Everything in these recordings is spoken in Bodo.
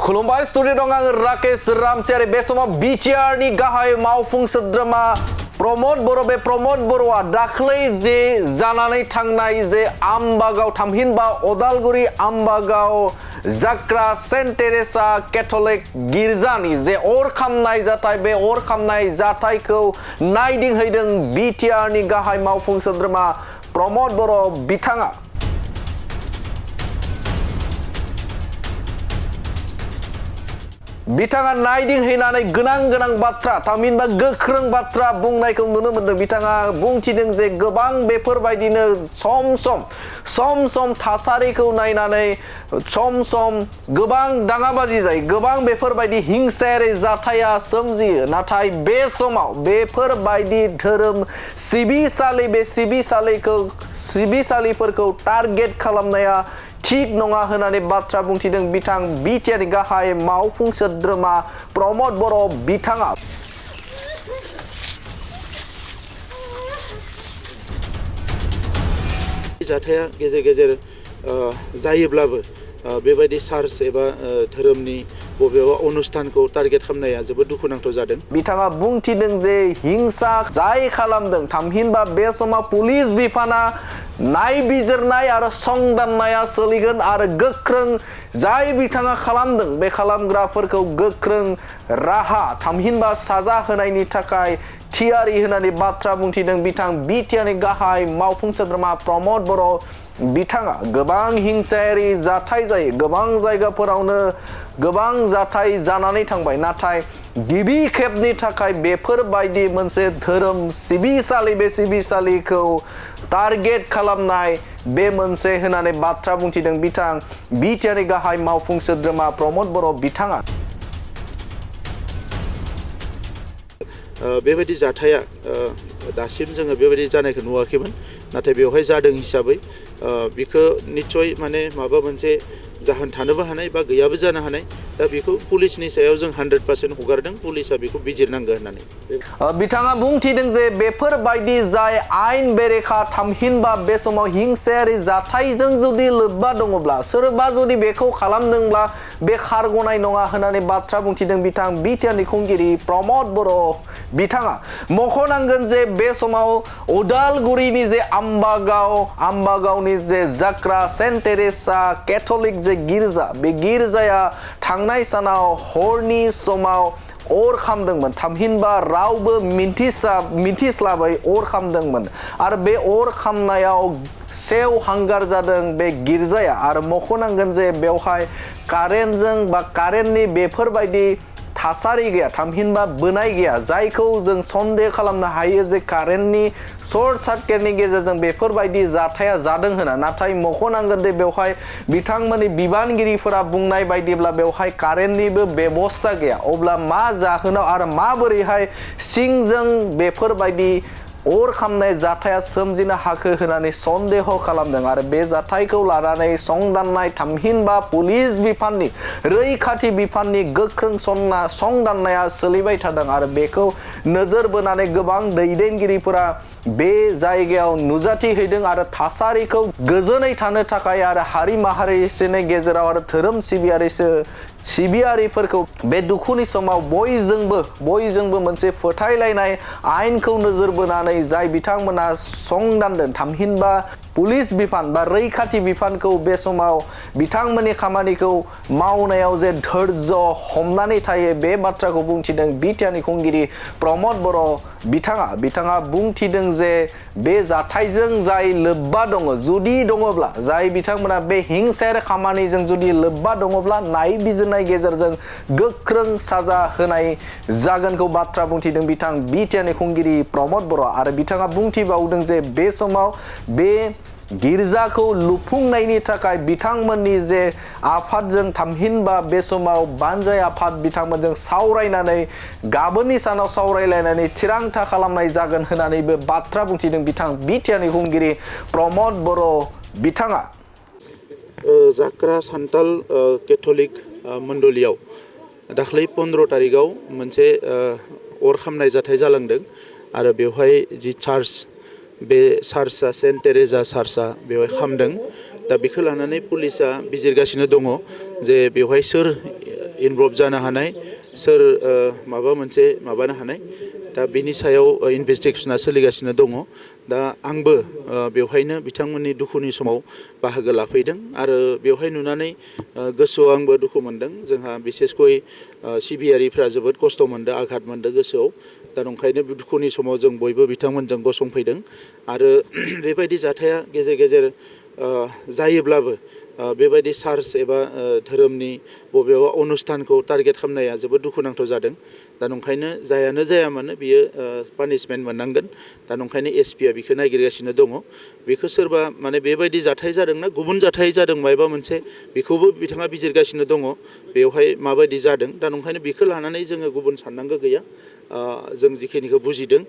खुलुमबाय स्टुडिअ दं आं राकेश रामसियारि बे समाव बिटिआरनि गाहाय मावफुं सोद्रोमा प्रमद बर' बे प्रमद बर'आ दाख्लै जे जानानै थांनाय जे आमबागाव थामहिनबा अदालगुरि आमबागाव जाक्रा सेन्ट टेरेसा केथलिक गिर्जानि जे अर खामनाय जाथाय बे अर खामनाय जाथायखौ नायदिंहैदों बिटिआरनि गाहाय मावफुं सोद्रोमा प्रमद बर' बिथाङा बिथाङा नायदिंहैनानै गोनां बाथ्रा थामहिनबा गोख्रों बाथ्रा बुंनायखौ नुनो मोनदों। बिथाङा बुंथिदों जे गोबां बेफोरबायदिनो सम सम थासारिखौ नायनानै सम गोबां दाङाबाजि जायो, गोबां बेफोरबायदि हिंसायारि जाथाया सोमजियो। नाथाय बे समाव बेफोरबायदि धोरोम सिबिसालि बे सिबिसालिफोरखौ टारगेट खालामनाया थिग नङा होननानै बाथ्रा बुंथिदों बिथां बिटिआरनि गाहाय मावफुं सोद्रोमा प्रमद बर' बिथाङा। जाथाया गेजेर गेजेर जायोब्लाबो बेबायदि चार्च एबा धोरोमनि बबेबा अनुष्ठानखौ टारगेट खालामनाया जोबोद दुखुनांथाव जादों। बिथाङा बुंथिदों जे हिंसा जाय खालामदों थामहिनबा बे समाव पुलिस बिफाना नायबिजिरनाय आरो संदाननाया सोलिगोन आरो गोख्रों जाय बिथाङा खालामदों बे खालामग्राफोरखौ गोख्रों राहा थामहिनबा साजा होनायनि थाखाय थियारि होननानै बाथ्रा बुंथिदों बिथां बिटिआरनि गाहाय मावफुं सोद्रोमा प्रमद बर' बिथाङा। गोबां हिंसायारि जाथाय जायो, गोबां जायगाफोरावनो गोबां जाथाय जानानै थांबाय, नाथाय गिबि खेबनि थाखाय बेफोरबायदि मोनसे धोरोम सिबिसालि बे सिबिसालिखौ टारगेट खालामनाय बे मोनसे होननानै बाथ्रा बुंथिदों बिथां बिटिआरनि गाहाय मावफुं सोद्रोमा प्रमद बर' बिथाङा। बेबायदि जाथाया दासिम जोङो बेबायदि जानायखौ नुवाखैमोन, नाथाय बेवहाय जादों हिसाबै बेखौ निस्सय माने माबा मोनसे जाहोन थानोबो हानाय बा गैयाबो जानो हानाय। दा बेखौ पुलिसनि सायाव जों 100% हगारदों, पुलिसा बेखौ बिजिरनांगौ होननानै। बिथाङा बुंथिदों जे बेफोरबायदि जाय आयेन बेरेखा थामहिनबा बे समाव हिंसायारि जाथायजों जुदि लोब्बा दङब्ला सोरबा जुदि बेखौ खालामदोंब्ला बे खारग'नाय नङा होननानै बाथ्रा बुंथिदों बिथां बिटिआरनि खुंगिरि प्रमद बर' बिथाङा। मख'नांगोन जे बे समाव उदालगुरिनि जे आमबागावनि जे जाक्रा सेन्ट टेरेसा केथलिक जे गिर्जा बे गिर्जाया थांनाय सानाव हरनि समाव अर खामदोंमोन थामहिनबा रावबो मिन्थिस्लाबै अर खामदोंमोन आरो बे अर खामनायाव सेव हांगार जादों बे गिर्जाया। आरो मख'नांगोन जे बेवहाय कारेन्टजों बा कारेन्टनि बेफोरबायदि थासारि गैया थामहिनबा बोनाय गैया, जायखौ जों सन्देह खालामनो हायो जे कारेन्टनि सर्ट सार्किटनि गेजेरजों बेफोरबायदि जाथाया जादों होनना। नाथाय मख'नांगोन दे बेवहाय बिथांमोननि बिबानगिरिफोरा बुंनाय बायदिब्ला बेवहाय कारेन्टनिबो बेबस्था गैया। अब्ला मा जाहोनाव आरो माबोरैहाय सिंजों बेफोरबायदि अर खामनाय जाथाया सोमजिनो हाखो होननानै सन्देह खालामदों आरो बे जाथायखौ लानानै संदाननाय थामहिनबा पुलिस बिफाननि रैखाथि बिफाननि गोख्रों संदाननाया सोलिबाय थादों आरो बेखौ नोजोर बोनानै गोबां दैदेनगिरिफोरा बे जायगायाव नुजाथि हैदों आरो थासारिखौ गोजोनै थानो थाखाय आरो हारि माहारिनि गेजेराव आरो धोरोम सिबियारिफोरखौ बे दुखुनि समाव बयजोंबो मोनसे फोथायलायनाय आयेनखौ नोजोर बोनानै जाय बिथांमोना संदानदों थामहिनबा पुलिस बिफान बा रैखाथि बिफानखौ बे समाव बिथांमोननि खामानिखौ मावनायाव जे धैर्य हमनानै थायो बे बाथ्राखौ बुंथिदों बिटिआरनि खुंगिरि प्रमद बर' बिथाङा बुंथिदों जे बे जाथायजों जाय लोब्बा दङ जुदि दङब्ला जाय बिथांमोना बे हिंसायारि खामानिजों जुदि लोब्बा दङब्ला नायबिजिरनाय गेजेरजों गोख्रों साजा होनाय जागोनखौ बाथ्रा बुंथिदों बिथां बिटिआरनि खुंगिरि प्रमद बर'। आरो बिथाङा बुंथिबावदों जे बे समाव बे गिर्जाखौ लुफुंनायनि थाखाय बिथांमोननि जे आफादजों थामहिनबा बे समाव बानजाय आफाद बिथांमोनजों सावरायनानै गाबोननि सानाव सावरायलायनानै थिरांथा खालामनाय जागोन होननानैबो बाथ्रा बुंथिदों बिथां बिटिआरनि खुंगिरि प्रमद बर' बिथाङा। जाक्रा सान्ताल केथलिक मण्डलियाव दाख्लै 15 तारिखआव मोनसे अर खामनाय जाथाय जालांदों आरो बेवहाय जि चार्च बे चार्चआ सेन्ट टेरेसा चार्चआ बेवहाय खामदों। दा बेखौ लानानै पुलिसा बिजिरगासिनो दङ जे बेवहाय सोर इनभल्भ जानो हानाय सोर माबा मोनसे माबानो हानाय दा बिनि सायाव इनभेस्टिगेशना सोलिगासिनो दङ दा आंबो बेवहायनो बिथांमोननि दुखुनि समाव बाहागो लाफैदों आरो बेवहाय नुनानै गोसोआव आंबो दुखु मोनदों जोंहा बिसेसकय सिबिआरिफ्रा जोबोद खस्थ' मोनदों आघात मोनदों गोसोआव दा नंखायनो दुखुनि समाव जों बयबो बिथांमोनजों गसंफैदों आरो बेबायदि जाथाया गेजेर गेजेर जायोब्लाबो बेबायदि चार्च एबा धोरोमनि बबेबा अनुष्ठानखौ टारगेट खालामनाया जोबोद दुखुनांथाव जादों दा नंखायनो जायानो जाया मानो बियो पानिशमेन्ट मोननांगोन दा नंखायनो एसपिआ बेखौ नागिरगासिनो दङ बेखौ सोरबा माने बेबायदि जाथाय जादोंना गुबुन जाथाय जादों मायबा मोनसे बेखौबो बिथाङा बिजिरगासिनो दङ बेवहाय माबायदि जादों दा नंखायनो बेखौ लानानै जोङो गुबुन साननांगौ गैया जों जिखिनिखौ बुजिदों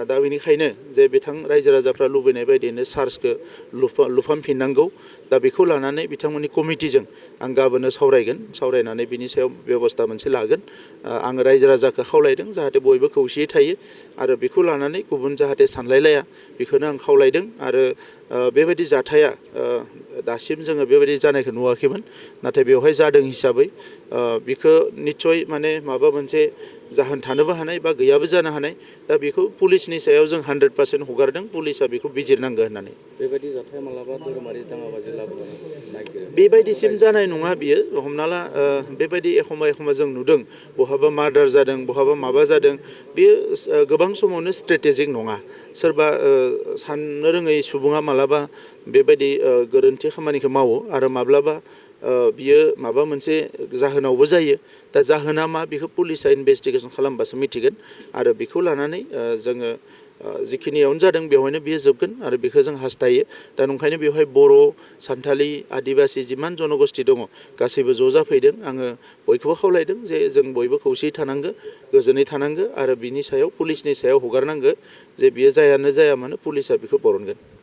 दा बेनिखायनो जे बिथां रायजो राजाफ्रा लुबैनाय बायदियैनो चार्जखौ लुफामफिननांगौ दा बेखौ लानानै बिथांमोननि कमिटिजों आं गाबोननो सावरायगोन सावरायनानै बिनि सायाव बेबस्था मोनसे लागोन आङो रायजो राजाखौ खावलायदों जाहाथे बयबो खौसेयै थायो आरो बेखौ लानानै गुबुन जाहाथे सानलायलाया बेखौनो आं खावलायदों आरो बेबायदि जाथाया दासिम जोङो बेबायदि जानायखौ नुवाखैमोन नाथाय बेवहाय जादों हिसाबै बेखौ निस्सय माने माबा मोनसे जाहोन थानोबो हानाय बा गैयाबो जानो हानाय दा बेखौ पुलिसनि सायाव जों 100% हगारदों पुलिसा बेखौ बिजिरनांगौ होननानै बेबायदि जाथाय मालाबा धोरोमारि दाङाबाजि लाबोनो नागिरो बेबायदिसिम जानाय नङा बियो हमना ला बेबायदि एखमबा जों नुदों बहाबा मार्डार जादों बहाबा माबा जादों बेयो गोबां समावनो स्ट्रेटेजिक नङा सोरबा साननो रोङै सुबुङा मालाबा बेबायदि गोरोन्थि खामानिखौ मावो आरो माब्लाबा बियो माबा मोनसे जाहोनावबो जायो दा जाहोना मा बेखौ पुलिसा इनभेस्टिगेसन खालामबासो मिथिगोन आरो बेखौ लानानै जोङो जिखिनियावनो जादों बेवहायनो बियो जोबगोन आरो बेखौ जों हास्थायो दा नंखायनो बेवहाय बर' सान्थालि आदिबासि जिमान जनगोष्ठी दङ गासैबो ज' जाफैदों आङो बयखौबो खावलायदों जे जों बयबो खौसेयै थानांगो गोजोनै थानांगो आरो बिनि सायाव पुलिसनि सायाव हगारनांगो जे बियो जायानो जाया मानो पुलिसा बेखौ बरनगोन